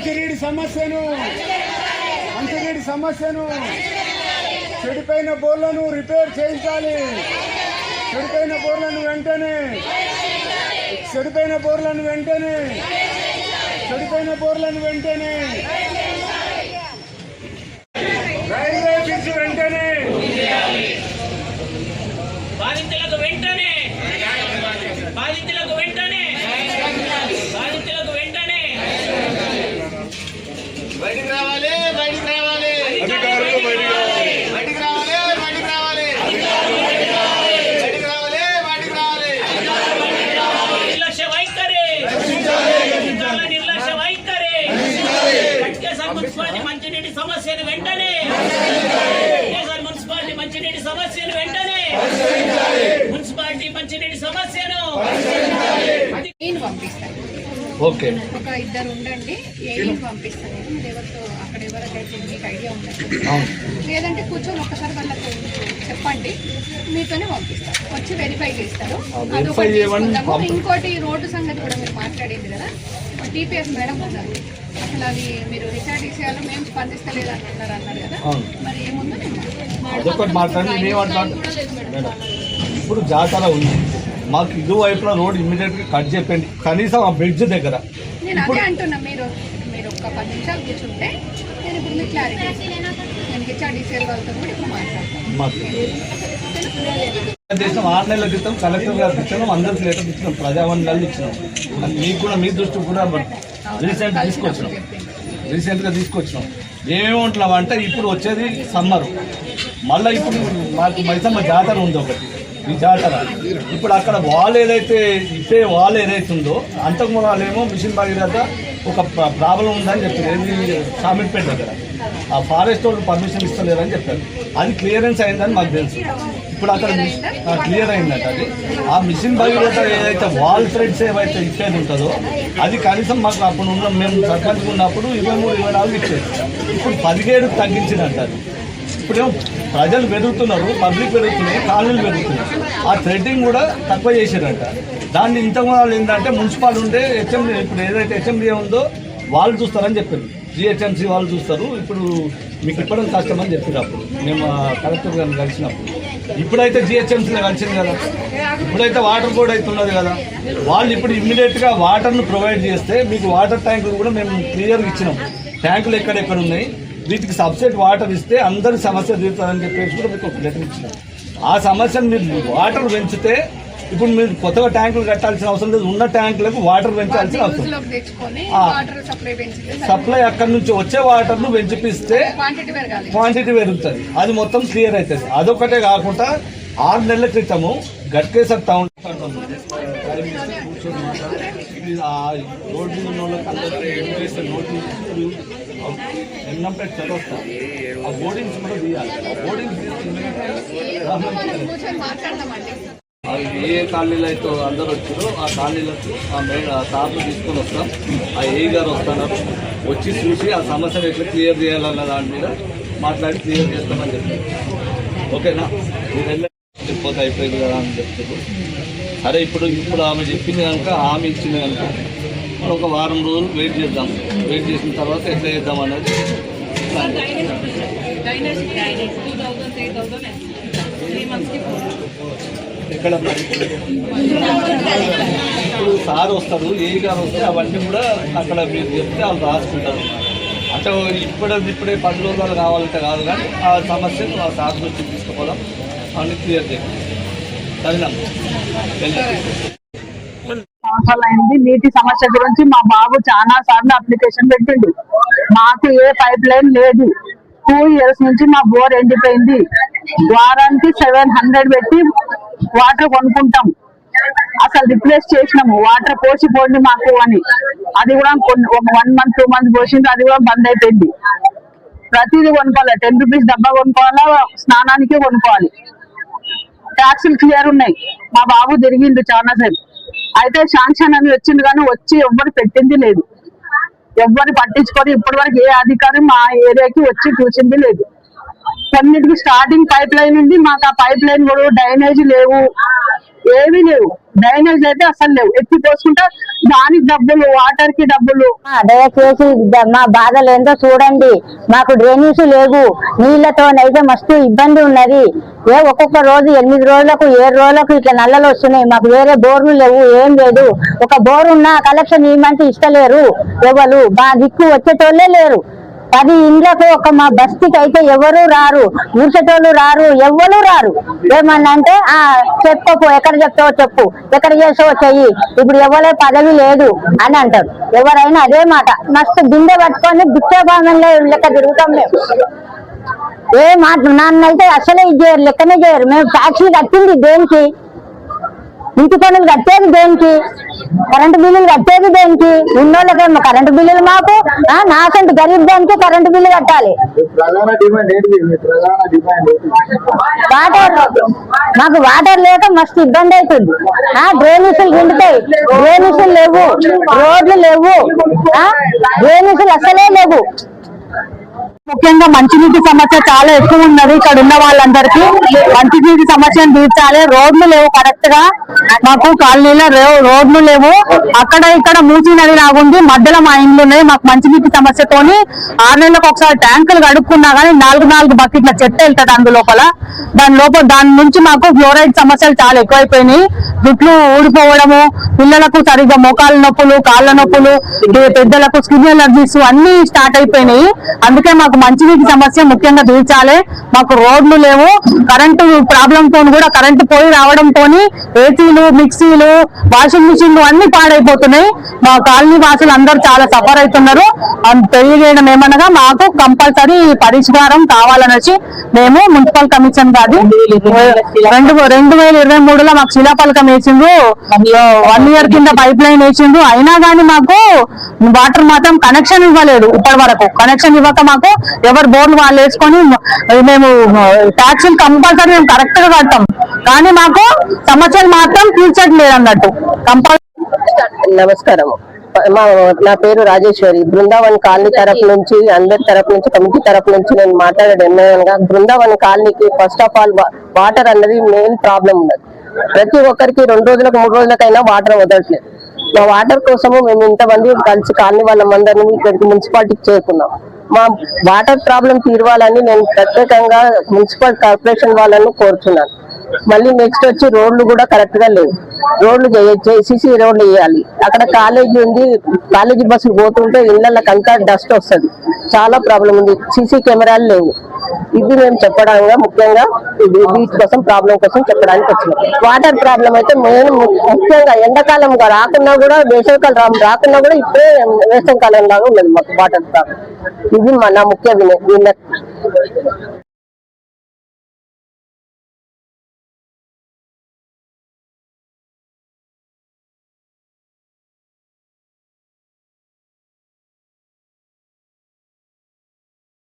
మంచినీటి సమస్యను చెడిపోయిన బోర్లను రిపేర్ చేయించాలి. చెడిపోయిన బోర్లను వెంటనే రైల్వే ఫీజు వెంటనే బాధితులకు వెంటనే బయటికి రావాలి అధికారులు బయటికి రావాలి నిర్లక్ష్య వైఖరి మున్సిపాలిటీ మంచినీటి సమస్యను వెంటనే పంపిస్తాను. ఓకే, ఒక ఇద్దరు ఉండండి, ఏం పంపిస్తాను. ఎవరితో అక్కడ ఎవరికైతే మీకు ఐడియా ఉండదు, లేదంటే కూర్చొని ఒక్కసారి వాళ్ళకు చెప్పండి, మీతోనే పంపిస్తారు. వచ్చి వెరిఫై చేస్తారు. ఇంకోటి రోడ్డు సంగతి కూడా మీరు మాట్లాడింది కదా, టీపీఎస్ మేడం ఉన్నారు. అసలు అది మీరు రికార్డ్ చేసేయాలో మేము స్పందిస్తలేదు అన్నారు కదా, మరి ఏముందో ఇప్పుడు జాతర ఉంది, మాకు ఇరువైపులా రోడ్ ఇమ్మీడియట్ గా కట్ చెప్పండి, కనీసం ఆ బ్రిడ్జ్ దగ్గర. నేను అదే అంటున్నా, మీరు ఒక 10 నిమిషాలు కూర్చుంటే నేను ఇప్పుడు మీకు క్లారిటీ నేను హెచ్ఆర్డీసీఎల్ వాళ్ళతో కూడా ఇప్పుడు మాట్లాడతాను. 6 నెలల క్రితం కలెక్టర్ గారికి ఇచ్చినాం, అందరికి లెటర్ ఇచ్చినాం, ప్రజావాణిలో ఇచ్చినాం. మీకు కూడా మీ దృష్టికి కూడా రీసెంట్గా తీసుకొచ్చినాం. ఏమేమి ఉంటున్నాం అంటే ఇప్పుడు వచ్చేది సమ్మరు, మళ్ళీ ఇప్పుడు మాకు మైసమ్మ జాతర ఉంది ఒకటి, ఈ జాతర. ఇప్పుడు అక్కడ వాల్ ఏదైతే వాల్ ఏదైతే ఉందో, అంతకుముందు వాళ్ళేమో మిషన్ భగీరథ ఒక ప్రాబ్లం ఉందని చెప్పారు, ఏది షామిర్పేట దగ్గర. ఆ ఫారెస్ట్ వాళ్ళు పర్మిషన్ ఇస్తలేరని చెప్పారు. అది క్లియరెన్స్ అయిందని మాకు తెలుసు. ఇప్పుడు అక్కడ క్లియర్ అయిందట. అది ఆ మిషన్ భగీరథ ఏదైతే వాల్ థ్రెడ్స్ ఏవైతే ఇచ్చేది ఉంటుందో, అది కనీసం మాకు అప్పుడు ఉన్న మేము సర్పంచ్ ఉన్నప్పుడు 23-24 ఇచ్చేది. ఇప్పుడు 17కు తగ్గించినట్టు. అది ఇప్పుడేమో ప్రజలు పెరుగుతున్నారు, పబ్లిక్ పెరుగుతున్నాయి, కాలనీలు పెరుగుతున్నాయి. ఆ థ్రెడ్డింగ్ కూడా తక్కువ చేశారంట. దాన్ని ఇంతకుముందు ఏంటంటే మున్సిపాల్ ఉండే హెచ్ఎండి, ఇప్పుడు ఏదైతే హెచ్ఎండిఏ ఉందో వాళ్ళు చూస్తారని చెప్పారు, జిహెచ్ఎంసీ వాళ్ళు చూస్తారు. ఇప్పుడు మీకు ఇప్పడం కష్టం అని చెప్పారు అప్పుడు మేము కలెక్టర్ గారిని కలిసినప్పుడు. ఇప్పుడైతే జిహెచ్ఎంసీలో కలిసింది కదా, ఇప్పుడైతే వాటర్ బోర్డ్ అయితే ఉన్నది కదా, వాళ్ళు ఇప్పుడు ఇమ్మీడియట్గా వాటర్ను ప్రొవైడ్ చేస్తే మీకు వాటర్ ట్యాంకులు కూడా మేము క్లియర్గా ఇచ్చినాం. ట్యాంకులు ఎక్కడెక్కడ ఉన్నాయి, వీటికి సబ్సిడీ వాటర్ ఇస్తే అందరి సమస్య తీరుతారని చెప్పేసి కూడా మీకు ఒక లెటర్ ఇచ్చినాం. ఆ సమస్యను మీరు వాటర్ పెంచితే ఇప్పుడు మీరు కొత్తగా ట్యాంకులు కట్టాల్సిన అవసరం లేదు, ఉన్న ట్యాంకులకు వాటర్ పెంచాల్సిన అవసరం. సప్లై అక్కడి నుంచి వచ్చే వాటర్ను పెంచిపిస్తే క్వాంటిటీ పెరుగుతుంది, అది మొత్తం క్లియర్ అవుతుంది. అదొకటే కాకుండా 6 నెలల క్రితము గట్కేసర్ టౌన్ రోడ్డు ఉన్న వాళ్ళకి అందరికీ ఎన్నంపేట చదవస్తా, ఆ బోర్డింగ్స్ కూడా తీయాలి. ఆ బోర్డింగ్స్ ఏ కాలనీలు అయితే అందరు వచ్చారో ఆ కాలనీలకు ఆ సార్లు తీసుకొని వస్తాం. ఆ ఏ గారు వస్తున్నారు, వచ్చి చూసి ఆ సమస్యను ఎట్లా క్లియర్ చేయాలన్న దాని మీద మాట్లాడి క్లియర్ చేస్తామని చెప్పారు. ఓకేనా, మీరు వెళ్ళిపోతే అయిపోయింది కదా అని చెప్తారు. సరే, ఇప్పుడు ఆమె చెప్పింది కనుక, ఆమె ఇచ్చింది కనుక మనం ఒక వారం రోజులు వెయిట్ చేద్దాం. వెయిట్ చేసిన తర్వాత ఎట్లా చేద్దాం అనేది ఎక్కడ ఇప్పుడు సార్ వస్తారు, ఏ గారు వస్తే అవన్నీ కూడా అక్కడ మీరు చెప్తే వాళ్ళు రాసుకుంటారు. అంటే ఇప్పుడే 10 రోజులు కావాలంటే కాదు, కానీ ఆ సమస్యను ఆ సార్ దృష్టికి తీసుకుపోదాం, అన్ని క్లియర్ చేయాలి. సరేనమ్మా, అయింది. నీటి సమస్య గురించి మా బాబు చాలా సార్లు అప్లికేషన్ పెట్టిండు. మాకు ఏ పైప్ లైన్ లేదు. 2 years నుంచి మా బోర్ ఎండిపోయింది. వారానికి 700 పెట్టి వాటర్ కొనుక్కుంటాం. అసలు రిప్లేస్ చేసినాము, వాటర్ పోసిపోండి మాకు అని. అది కూడా ఒక 1 month 2 months పోసింది, అది కూడా బంద్ అయిపోయింది. ప్రతిదీ కొనుక్కోవాలి, 10 rupees డబ్బా కొనుక్కోవాలా, స్నానానికి కొనుక్కోవాలి. ట్యాక్సులు క్లియర్ ఉన్నాయి. మా బాబు తిరిగిండు చాలా సేపు. అయితే శాంక్షన్ అని వచ్చింది, కానీ వచ్చి ఎవ్వరు పెట్టింది లేదు, ఎవ్వరు పట్టించుకొని ఇప్పటి వరకు ఏ అధికారి మా ఏరియాకి వచ్చి చూసింది లేదు. కొన్నిటికి స్టార్టింగ్ పైప్ లైన్ ఉంది, మాకు ఆ పైప్ లైన్ కూడా డ్రైనేజ్ లేవు, ఏమీ లేవు. డ్రైనేజ్ అయితే అసలు లేవు, ఎత్తి పోసుకుంటా దానికి డబ్బులు, వాటర్ కి డబ్బులు. దయచేసి మా బాధలు ఏంటో చూడండి. మాకు డ్రైనేజ్ లేవు, నీళ్లతోనైతే మస్తు ఇబ్బంది ఉన్నది. ఒక్కొక్క రోజు 8 రోజులకు 7 రోజులకు ఇట్లా నల్లలు వస్తున్నాయి. మాకు వేరే బోర్లు లేవు, ఏం లేదు. ఒక బోర్ ఉన్నా కలెక్షన్ ఇవ్వమంటే ఇస్తలేరు ఎవరు, మా దిక్కు వచ్చేటోళ్ళే లేరు. 10 ఇండ్లకు ఒక మా బస్తీకి అయితే ఎవరు రారు, ఊర్చేటోళ్ళు రారు, ఎవ్వరు రారు. ఏమన్నా అంటే చెప్పు, ఎక్కడ చెప్తావో చెప్పు, ఎక్కడ చేసావో చెయ్యి, ఇప్పుడు ఎవరే పదవి లేదు అని అంటారు. ఎవరైనా అదే మాట. మస్తు బిందె పట్టుకొని భిక్షాభావంలో లెక్క తిరుగుతాం మేము. ఏ మాట నాన్నైతే అసలే ఇది చేయరు, లెక్కనే చేయరు. మేము ట్యాక్సీలు కట్టింది దేనికి, ఇంటి పనులు కట్టేది దేనికి, కరెంటు బిల్లులు కట్టేది దేనికి? ఉన్నోళ్ళకేమో కరెంటు బిల్లులు, మాకు నాకంటే గరీబ్ దానికి కరెంటు బిల్లు కట్టాలి. వాటర్, మాకు వాటర్ లేక మస్తు ఇబ్బంది అవుతుంది. డ్రైనేజీలు నిండుతాయి, డ్రైనేజీలు లేవు, రోడ్లు లేవు, డ్రైనేజీలు అసలే లేవు. ముఖ్యంగా మంచినీటి సమస్య చాలా ఎక్కువ ఉన్నది. ఇక్కడ ఉన్న వాళ్ళందరికీ మంచినీటి సమస్యను తీర్చాలి. రోడ్లు లేవు కరెక్ట్ గా, మాకు కాలనీలో రోడ్లు లేవు. అక్కడ ఇక్కడ మూసీ నది లాగుంది, మధ్యలో మా ఇండ్లు ఉన్నాయి. మాకు మంచినీటి సమస్యతోని 6 నెలలకు ఒకసారి ట్యాంకులు కడుక్కున్నా కానీ 4 బకెట్ల చెట్టు వెళ్తాడు అందులోపల. దాని నుంచి మాకు ఫ్లోరైడ్ సమస్యలు చాలా ఎక్కువైపోయినాయి. జుట్లు ఊడిపోవడము, పిల్లలకు సరిగ్గా మోకాళ్ళ నొప్పులు, కాళ్ళ నొప్పులు, పెద్దలకు స్కిన్ ఎలర్జీస్ అన్ని స్టార్ట్ అయిపోయినాయి. అందుకే మాకు మంచినీటి సమస్య ముఖ్యంగా తీర్చాలి. మాకు రోడ్లు లేవు, కరెంటు ప్రాబ్లం తో కూడా కరెంటు పోయి రావడంతో ఏసీలు, మిక్సీలు, వాషింగ్ మిషన్లు అన్ని పాడైపోతున్నాయి. మా కాలనీ వాసులు అందరూ చాలా సఫర్ అవుతున్నారు. తెలియజేయడం ఏమనగా మాకు కంపల్సరీ పరిష్కారం కావాలనేసి మేము మున్సిపల్ కమిషన్ కాదు 2023లో మాకు శిలాపలకం వేసిండ్రు, 1 ఇయర్ కింద పైప్ లైన్ వేసిండ్రు. అయినా కానీ మాకు వాటర్ మాత్రం కనెక్షన్ ఇవ్వలేదు. ఇప్పటి వరకు కనెక్షన్ ఇవ్వక మాకు ఎవరు బోర్లు వాళ్ళు వేసుకొని మేము ట్యాక్సీలు కంపల్సరీ మేము కరెక్ట్ గా కడతాం, కానీ మాకు సమస్యలు మాత్రం తీర్చట్లేదు అన్నట్టు. నమస్కారం, నా పేరు రాజేశ్వరి. బృందావన్ కాలనీ తరపు నుంచి, అందరి తరపు నుంచి, కమిటీ తరపు నుంచి నేను మాట్లాడేది ఏమనగా, బృందావన్ కాలనీకి ఫస్ట్ ఆఫ్ ఆల్ వాటర్ అన్నది మెయిన్ ప్రాబ్లం ఉన్నది. ప్రతి ఒక్కరికి 2 రోజులకు 3 రోజులకైనా వాటర్ వదలట్లేదు. మా వాటర్ కోసము మేము ఇంతమంది కలిసి కాలనీ వాళ్ళందరినీ ఇక్కడికి మున్సిపాలిటీకి చేరుకున్నాం. మా వాటర్ ప్రాబ్లం తీరవాలని నేను ప్రత్యేకంగా మున్సిపల్ కార్పొరేషన్ వాళ్ళను కోరుతున్నాను. మళ్ళీ నెక్స్ట్ వచ్చి రోడ్లు కూడా కరెక్ట్ గా లేవు, రోడ్లు సిసి రోడ్లు వేయాలి. అక్కడ కాలేజీ ఉంది, కాలేజీ బస్సులు పోతుంటే ఇళ్ళకి అంతా డస్ట్ వస్తుంది, చాలా ప్రాబ్లం ఉంది. సిసి కెమెరాలు లేవు. ఇది మేము చెప్పడానికి ముఖ్యంగా వీటి కోసం ప్రాబ్లం కోసం చెప్పడానికి వచ్చినాం. వాటర్ ప్రాబ్లం అయితే మెయిన్ ముఖ్యంగా ఎండాకాలం రాకున్నా కూడా, వేసవికాలం రాకున్నా కూడా ఇప్పుడే వేసవికాలం లాగా ఉన్నది మాకు వాటర్ ప్రాబ్లం. ఇది నా ముఖ్య